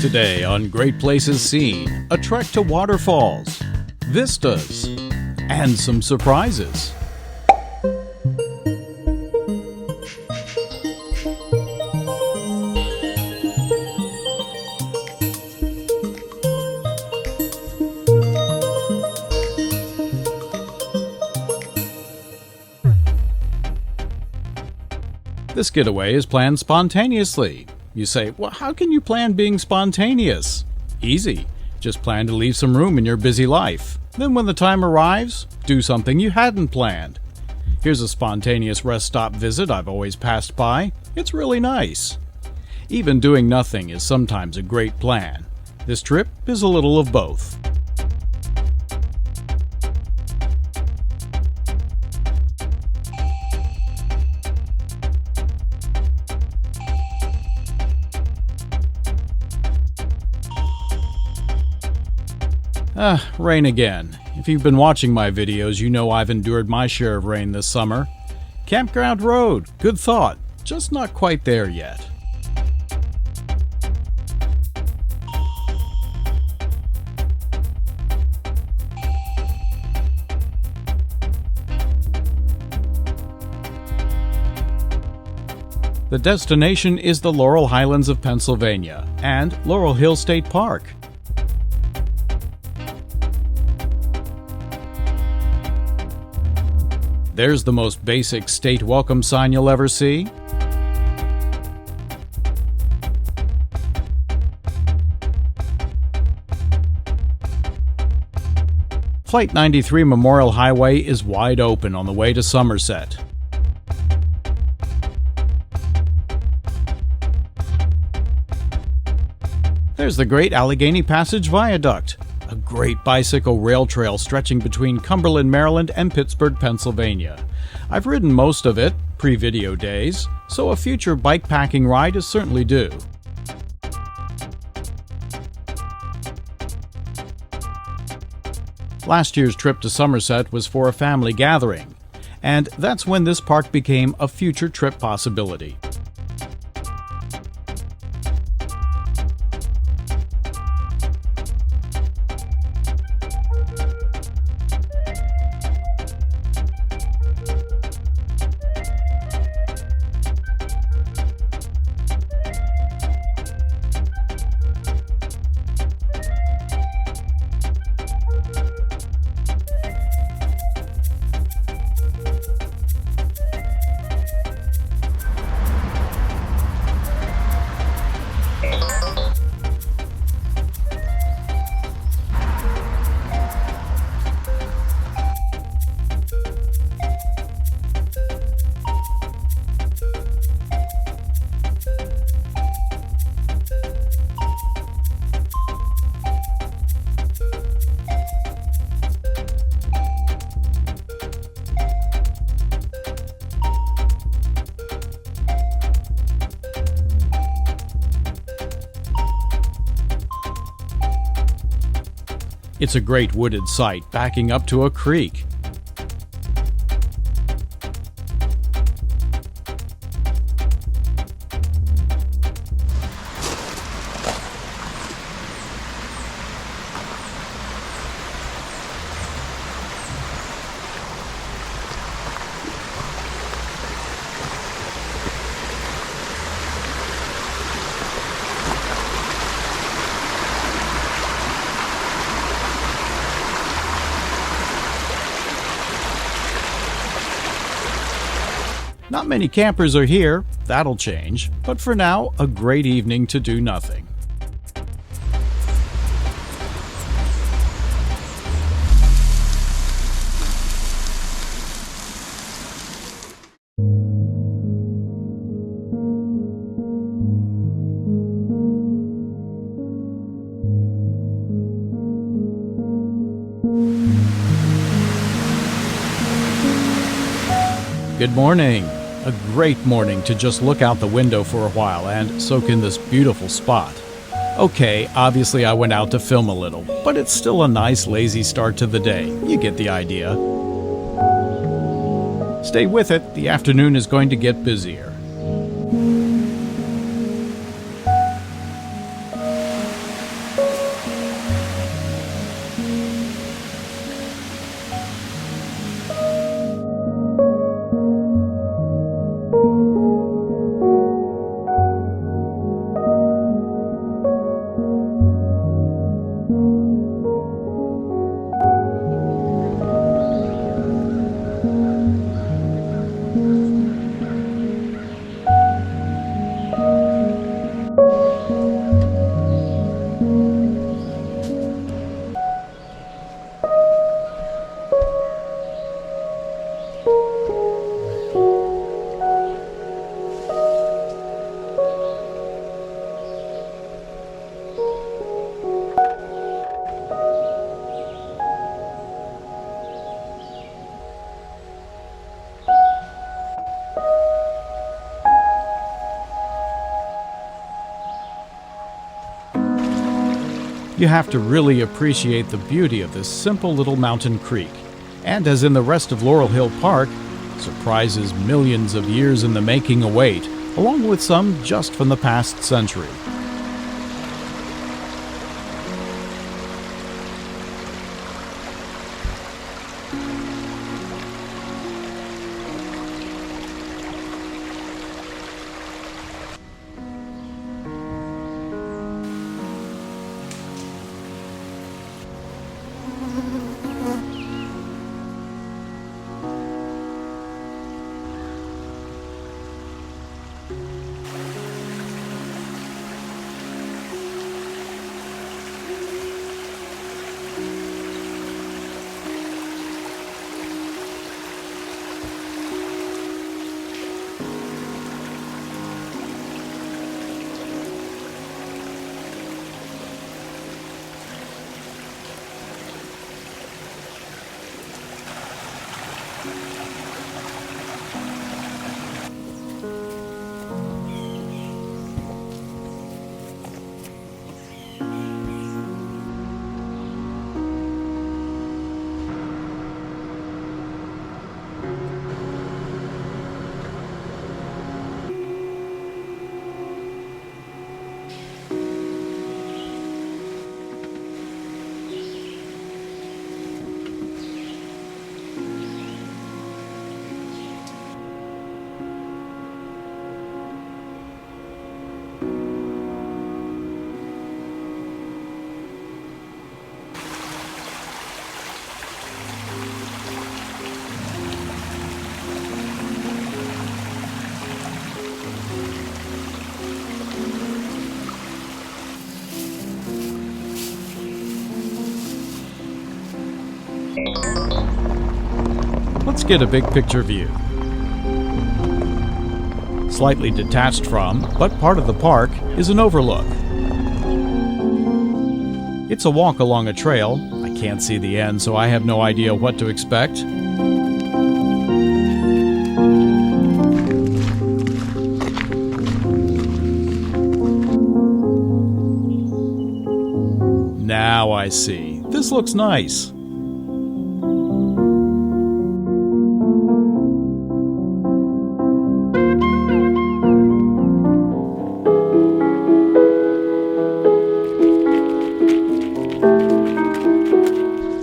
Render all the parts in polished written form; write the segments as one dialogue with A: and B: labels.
A: Today on Great Places Seen, a trek to waterfalls, vistas, and some surprises. This getaway is planned spontaneously. You say, well, how can you plan being spontaneous? Easy. Just plan to leave some room in your busy life. Then when the time arrives, do something you hadn't planned. Here's a spontaneous rest stop visit I've always passed by. It's really nice. Even doing nothing is sometimes a great plan. This trip is a little of both. Rain again. If you've been watching my videos, you know I've endured my share of rain this summer. Campground Road, good thought, just not quite there yet. The destination is the Laurel Highlands of Pennsylvania and Laurel Hill State Park. There's the most basic state welcome sign you'll ever see. Flight 93 Memorial Highway is wide open on the way to Somerset. There's the Great Allegheny Passage Viaduct, a great bicycle rail trail stretching between Cumberland, Maryland and Pittsburgh, Pennsylvania. I've ridden most of it, pre-video days, so a future bike-packing ride is certainly due. Last year's trip to Somerset was for a family gathering, and that's when this park became a future trip possibility. It's a great wooded site backing up to a creek. Not many campers are here, that'll change, but for now, a great evening to do nothing. Good morning. A great morning to just look out the window for a while and soak in this beautiful spot. Okay, obviously I went out to film a little, but it's still a nice lazy start to the day. You get the idea. Stay with it, the afternoon is going to get busier. You have to really appreciate the beauty of this simple little mountain creek. And as in the rest of Laurel Hill Park, surprises millions of years in the making await, along with some just from the past century. Let's get a big picture view. Slightly detached from, but part of the park, is an overlook. It's a walk along a trail. I can't see the end, so I have no idea what to expect. Now I see. This looks nice.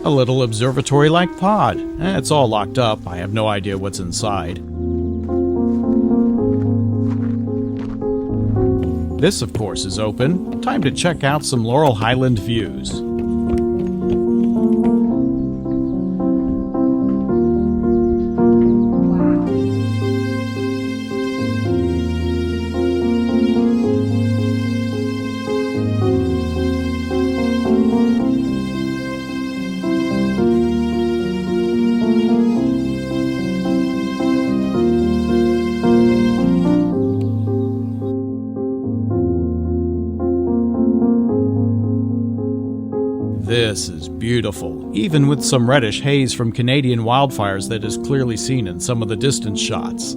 A: A little observatory-like pod. It's all locked up. I have no idea what's inside. This, of course, is open. Time to check out some Laurel Highland views. This is beautiful, even with some reddish haze from Canadian wildfires that is clearly seen in some of the distance shots.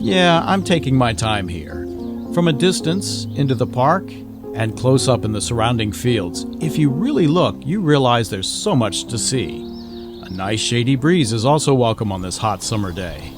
A: Yeah, I'm taking my time here. From a distance, into the park, and close up in the surrounding fields, if you really look, you realize there's so much to see. A nice shady breeze is also welcome on this hot summer day.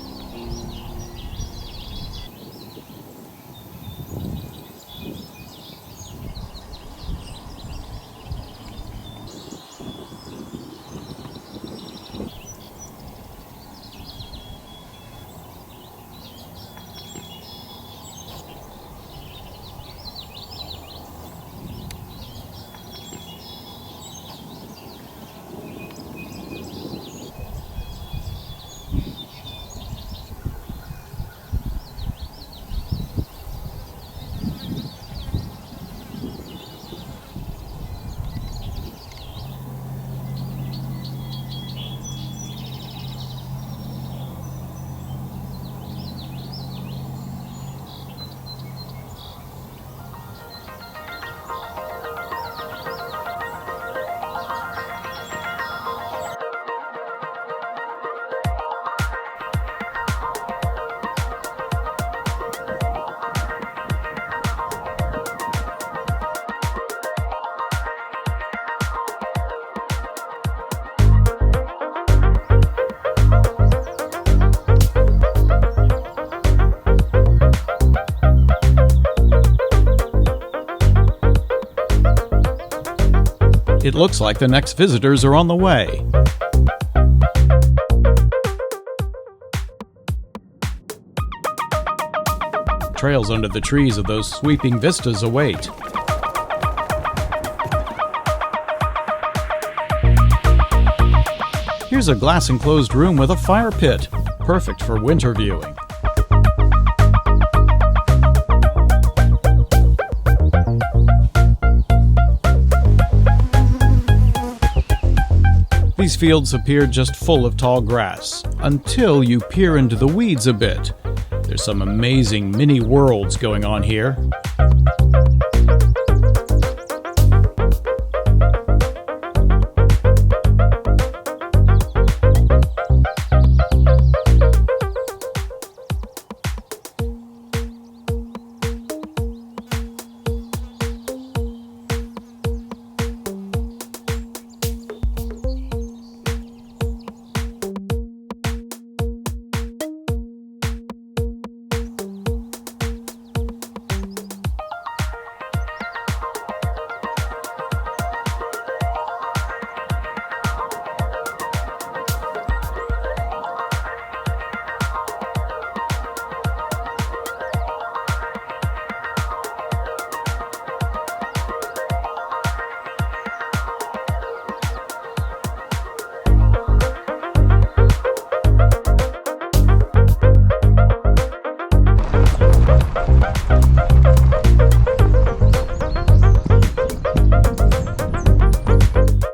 A: It looks like the next visitors are on the way. Trails under the trees of those sweeping vistas await. Here's a glass-enclosed room with a fire pit, perfect for winter viewing. These fields appear just full of tall grass, until you peer into the weeds a bit. There's some amazing mini worlds going on here.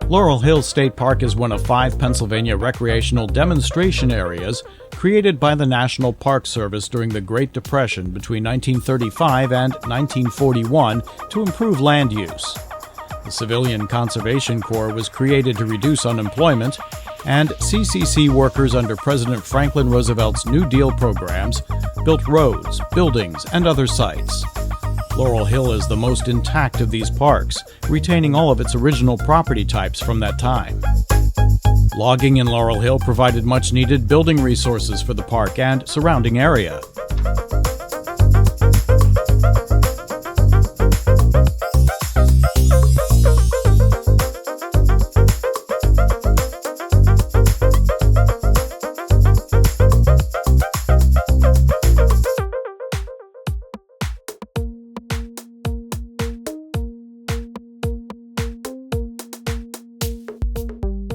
A: Laurel Hill State Park is one of 5 Pennsylvania recreational demonstration areas created by the National Park Service during the Great Depression between 1935 and 1941 to improve land use. The Civilian Conservation Corps was created to reduce unemployment, and CCC workers under President Franklin Roosevelt's New Deal programs built roads, buildings, and other sites. Laurel Hill is the most intact of these parks, retaining all of its original property types from that time. Logging in Laurel Hill provided much-needed building resources for the park and surrounding area.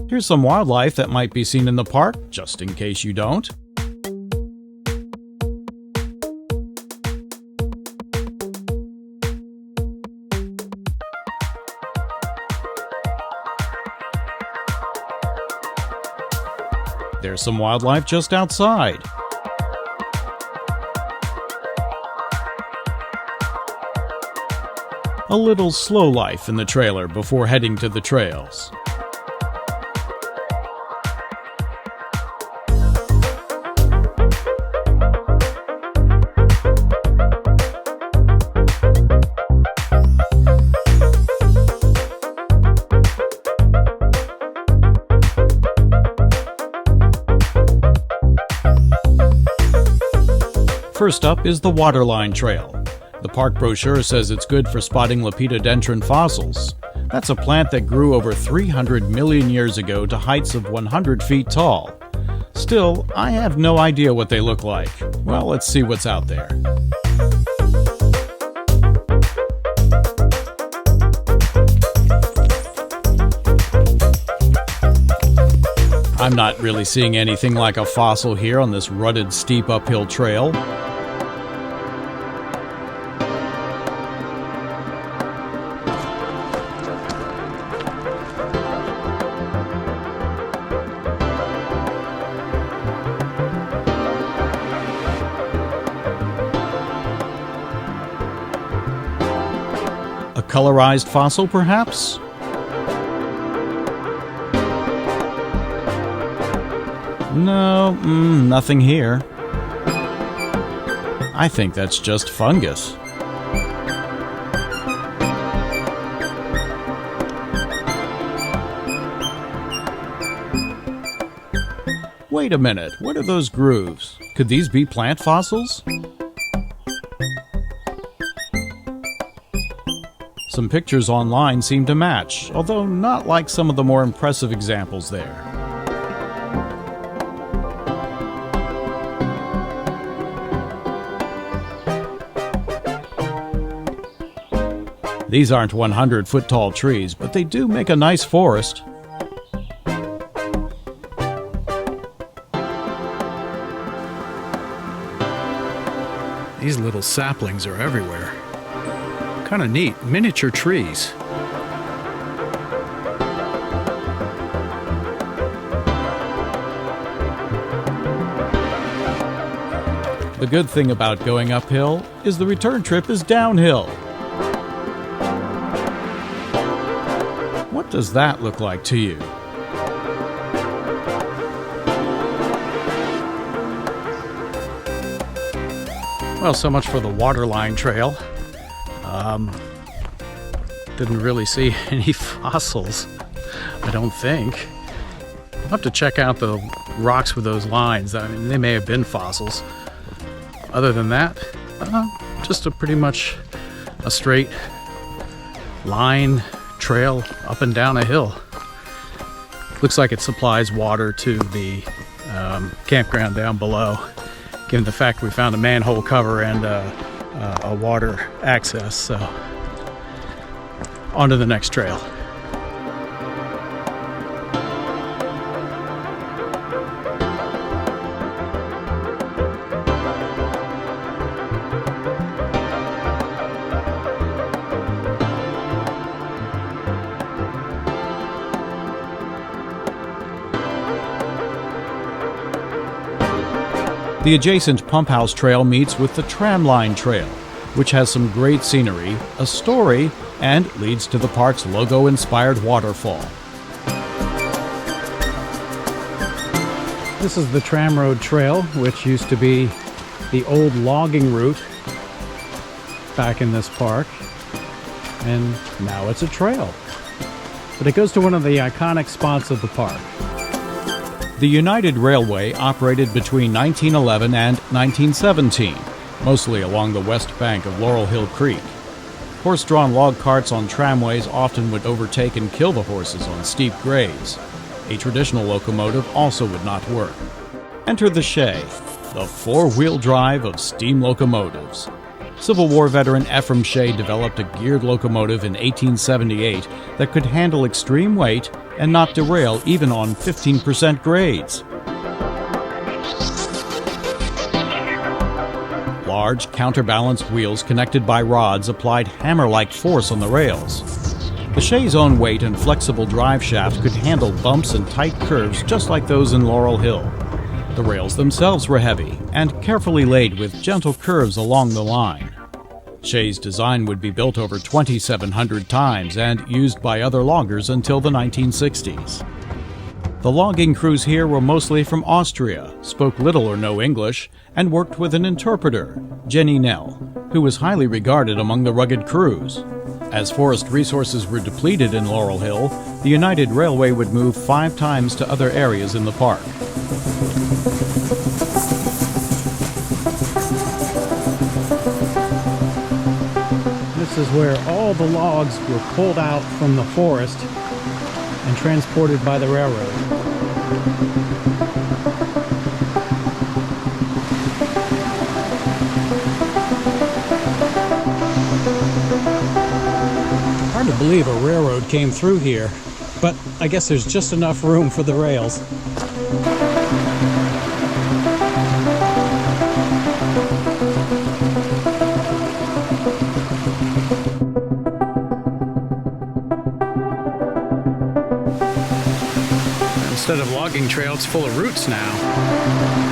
A: Here's some wildlife that might be seen in the park, just in case you don't. There's some wildlife just outside. A little slow life in the trailer before heading to the trails. First up is the Waterline Trail. The park brochure says it's good for spotting lepidodendron fossils. That's a plant that grew over 300 million years ago to heights of 100 feet tall. Still, I have no idea what they look like. Well, let's see what's out there. I'm not really seeing anything like a fossil here on this rutted, steep uphill trail. A colorized fossil, perhaps? No, nothing here. I think that's just fungus. Wait a minute, what are those grooves? Could these be plant fossils? Some pictures online seem to match, although not like some of the more impressive examples there. These aren't 100-foot tall trees, but they do make a nice forest. These little saplings are everywhere. Kind of neat, miniature trees. The good thing about going uphill is the return trip is downhill. What does that look like to you? Well, so much for the Waterline trail. Didn't really see any fossils, I don't think. I'll have to check out the rocks with those lines. I mean, they may have been fossils. Other than that, just pretty much a straight line trail up and down a hill. Looks like it supplies water to the campground down below, given the fact we found a manhole cover and a water access. So on to the next trail. The adjacent Pump House Trail meets with the Tramline Trail, which has some great scenery, a story, and leads to the park's logo-inspired waterfall. This is the Tram Road Trail, which used to be the old logging route back in this park, and now it's a trail. But it goes to one of the iconic spots of the park. The United Railway operated between 1911 and 1917, mostly along the west bank of Laurel Hill Creek. Horse-drawn log carts on tramways often would overtake and kill the horses on steep grades. A traditional locomotive also would not work. Enter the Shay, the four-wheel drive of steam locomotives. Civil War veteran Ephraim Shay developed a geared locomotive in 1878 that could handle extreme weight and not derail even on 15% grades. Large, counterbalanced wheels connected by rods applied hammer-like force on the rails. The Shay's own weight and flexible drive shaft could handle bumps and tight curves just like those in Laurel Hill. The rails themselves were heavy and carefully laid with gentle curves along the line. Shay's design would be built over 2,700 times and used by other loggers until the 1960s. The logging crews here were mostly from Austria, spoke little or no English, and worked with an interpreter, Jenny Nell, who was highly regarded among the rugged crews. As forest resources were depleted in Laurel Hill, the United Railway would move 5 times to other areas in the park. This is where all the logs were pulled out from the forest and transported by the railroad. Hard to believe a railroad came through here, but I guess there's just enough room for the rails. Instead of logging trail, it's full of roots now.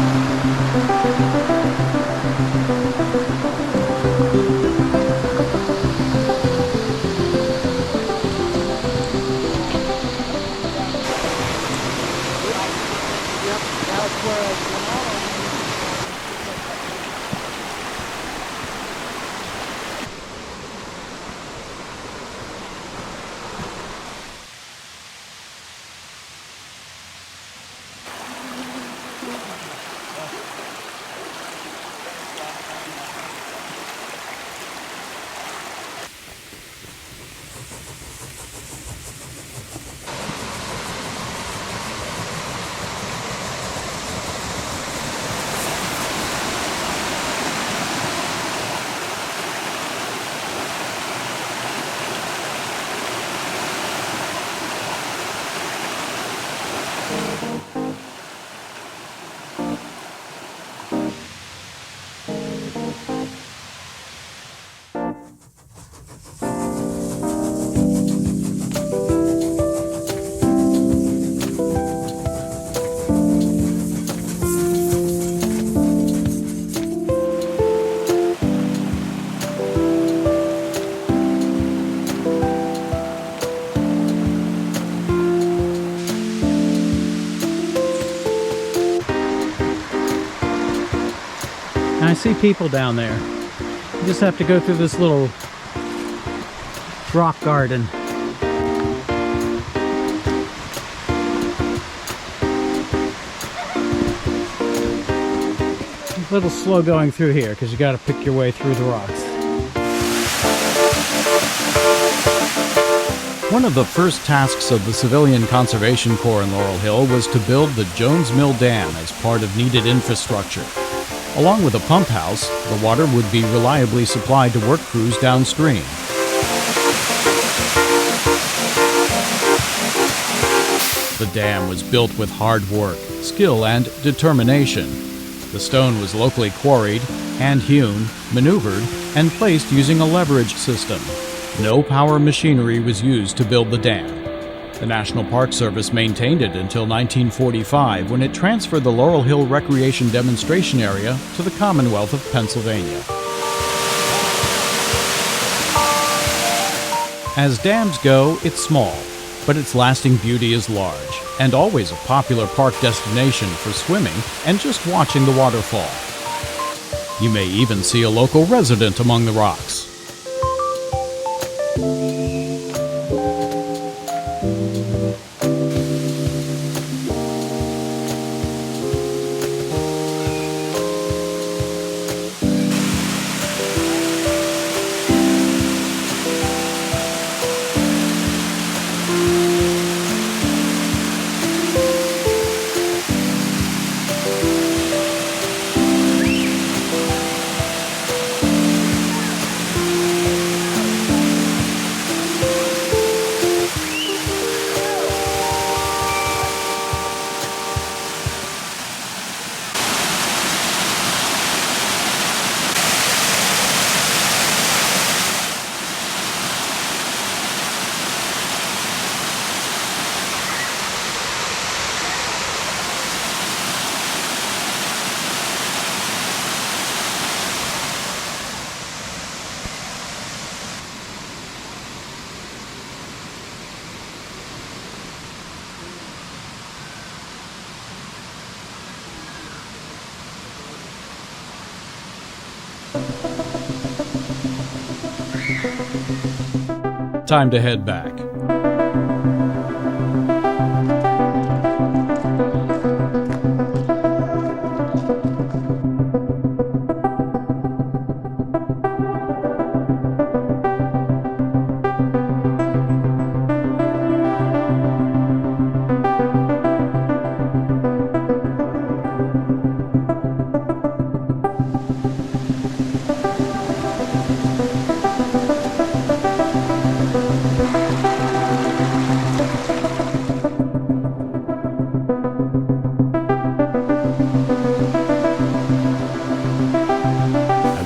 B: see people down there. You just have to go through this little rock garden. A little slow going through here because you got to pick your way through the rocks.
A: One of the first tasks of the Civilian Conservation Corps in Laurel Hill was to build the Jones Mill Dam as part of needed infrastructure. Along with a pump house, the water would be reliably supplied to work crews downstream. The dam was built with hard work, skill, and determination. The stone was locally quarried, hand-hewn, maneuvered, and placed using a leverage system. No power machinery was used to build the dam. The National Park Service maintained it until 1945, when it transferred the Laurel Hill Recreation Demonstration Area to the Commonwealth of Pennsylvania. As dams go, it's small, but its lasting beauty is large, and always a popular park destination for swimming and just watching the waterfall. You may even see a local resident among the rocks. Time to head back.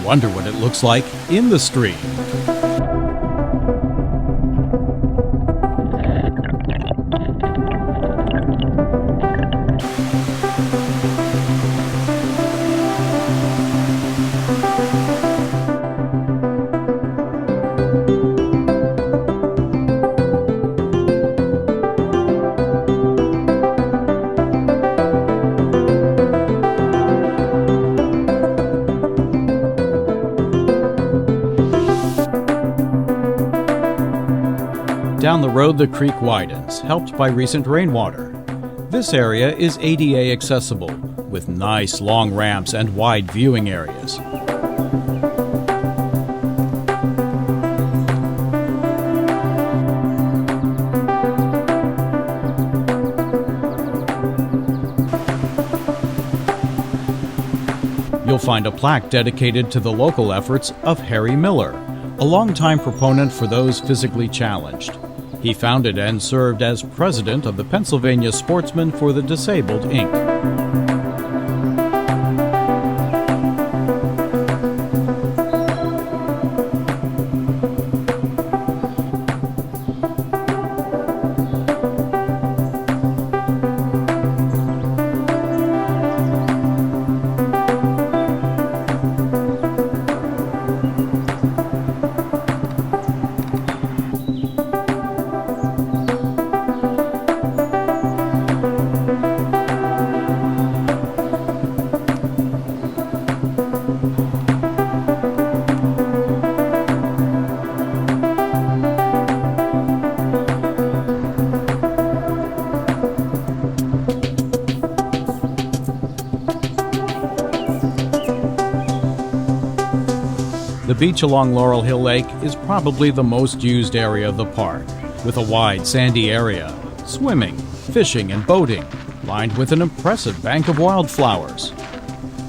A: Wonder what it looks like in the stream. Down the road, the creek widens, helped by recent rainwater. This area is ADA accessible, with nice long ramps and wide viewing areas. You'll find a plaque dedicated to the local efforts of Harry Miller, a longtime proponent for those physically challenged. He founded and served as president of the Pennsylvania Sportsmen for the Disabled, Inc. beach along Laurel Hill Lake is probably the most used area of the park, with a wide sandy area, swimming, fishing, and boating, lined with an impressive bank of wildflowers.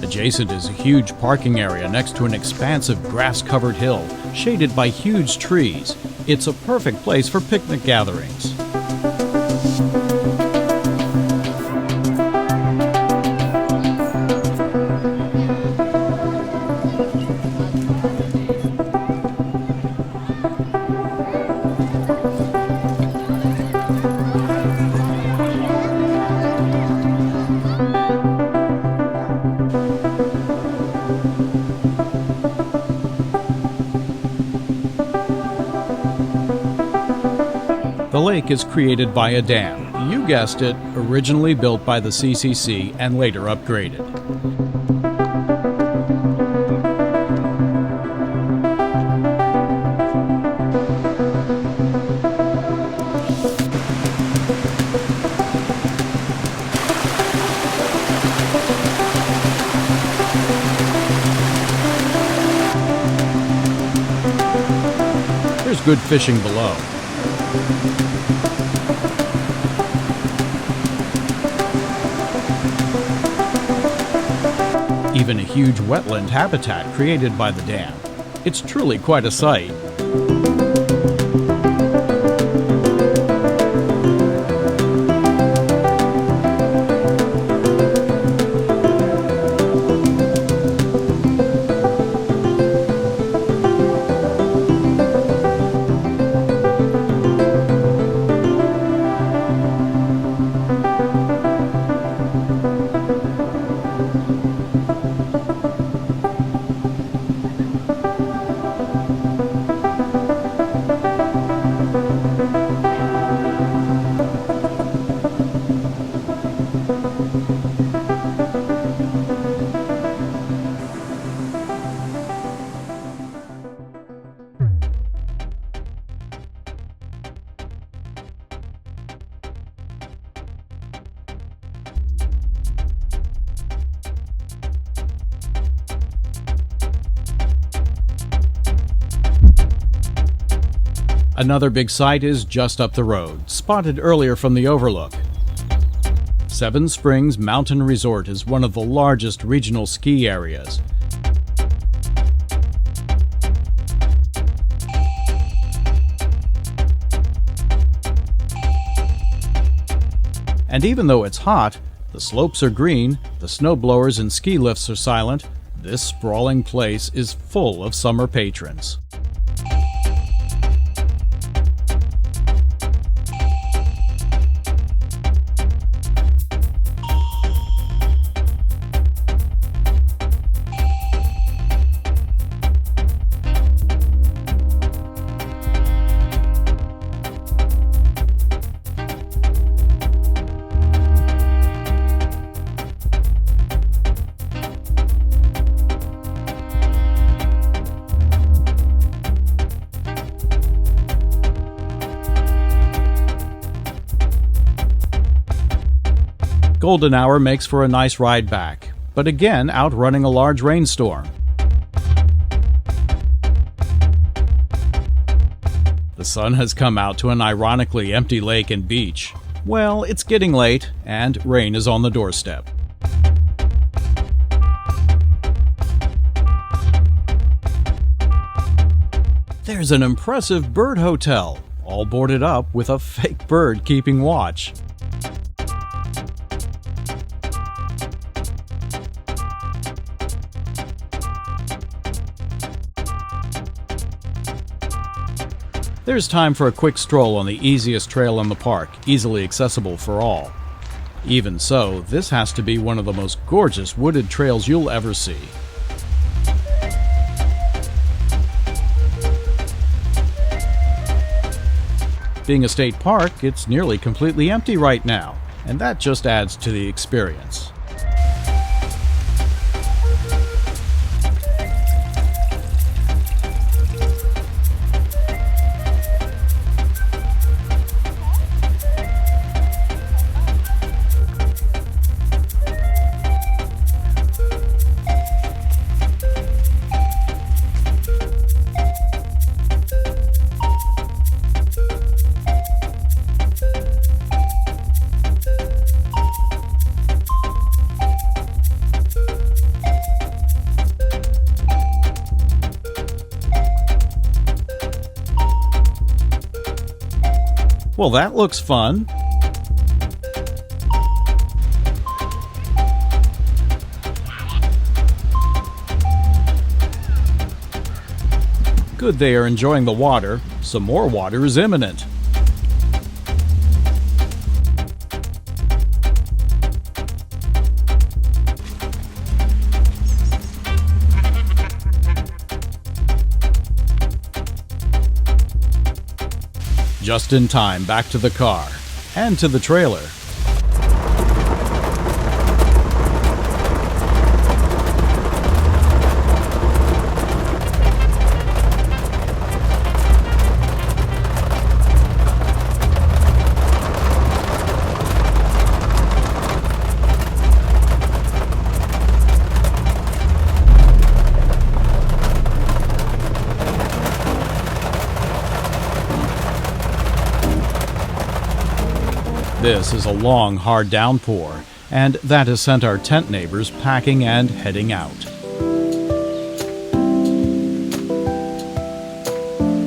A: Adjacent is a huge parking area next to an expansive grass-covered hill, shaded by huge trees. It's a perfect place for picnic gatherings. The lake is created by a dam. You guessed it, originally built by the CCC and later upgraded. There's good fishing below. Even a huge wetland habitat created by the dam. It's truly quite a sight. Another big site is just up the road, spotted earlier from the Overlook. Seven Springs Mountain Resort is one of the largest regional ski areas. And even though it's hot, the slopes are green, the snowblowers and ski lifts are silent, this sprawling place is full of summer patrons. Golden hour makes for a nice ride back, but again outrunning a large rainstorm. The sun has come out to an ironically empty lake and beach. Well, it's getting late, and rain is on the doorstep. There's an impressive bird hotel, all boarded up with a fake bird keeping watch. There's time for a quick stroll on the easiest trail in the park, easily accessible for all. Even so, this has to be one of the most gorgeous wooded trails you'll ever see. Being a state park, it's nearly completely empty right now, and that just adds to the experience. Well, that looks fun. Good they are enjoying the water. Some more water is imminent. Just in time, back to the car and to the trailer. This is a long, hard downpour, and that has sent our tent neighbors packing and heading out.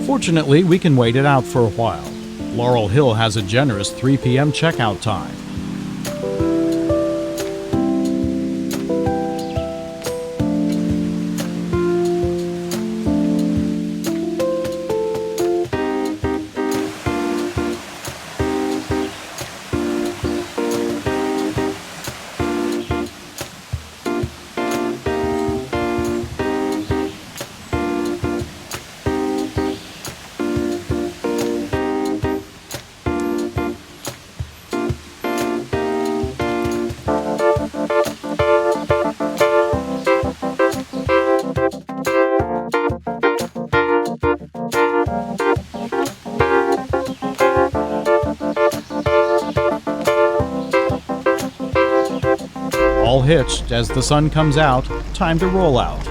A: Fortunately, we can wait it out for a while. Laurel Hill has a generous 3 p.m. checkout time. All hitched as the sun comes out, time to roll out.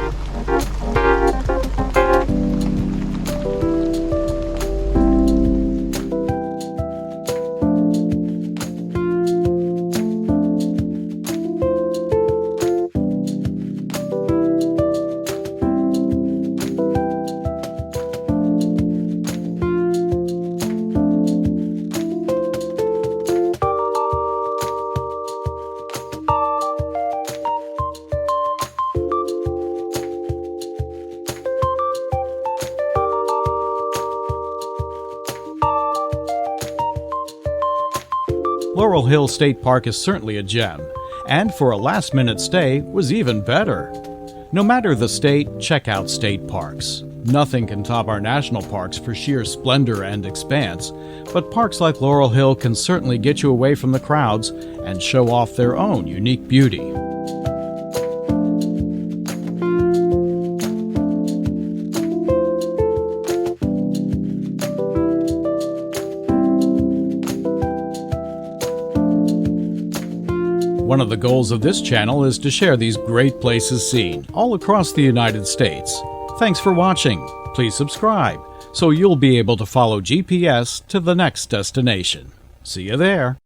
A: Laurel Hill State Park is certainly a gem, and for a last-minute stay was even better. No matter the state, check out state parks. Nothing can top our national parks for sheer splendor and expanse, but parks like Laurel Hill can certainly get you away from the crowds and show off their own unique beauty. One of the goals of this channel is to share these great places seen all across the United States. Thanks for watching. Please subscribe so you'll be able to follow GPS to the next destination. See you there.